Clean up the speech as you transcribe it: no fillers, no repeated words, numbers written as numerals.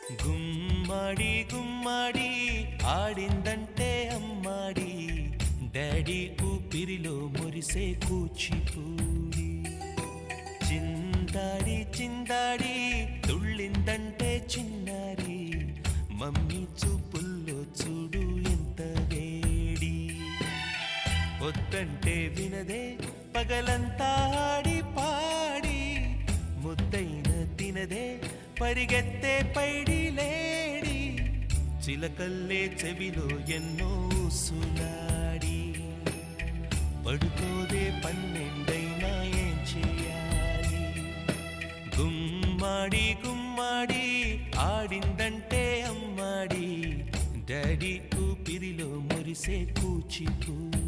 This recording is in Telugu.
గుమ్మడి గుమ్మడి ఆడిందంటే అమ్మాడి, డాడీ ఊపిరిలో మురిసే కూచిపూడి. చిందాడి చిందాడి తుళ్ళిందంటే చిన్నారి, మమ్మీ చూపుల్లో చూడు ఎంత వేడి. వద్దంటే వినదే పగలంతా ఆడి పాడి, ముద్దైన తినదే పరిగెత్తే పైడి లేడి. చిలకల్లే చెవిలో ఎన్నో సులాడి, పడుకోదే పన్నెండైనా ఏం చేయాలి. గుమ్మాడి గుమ్మాడి ఆడిందంటే అమ్మాడి, డాడీ ఊపిరిలో మురిసే కూచిపూడి.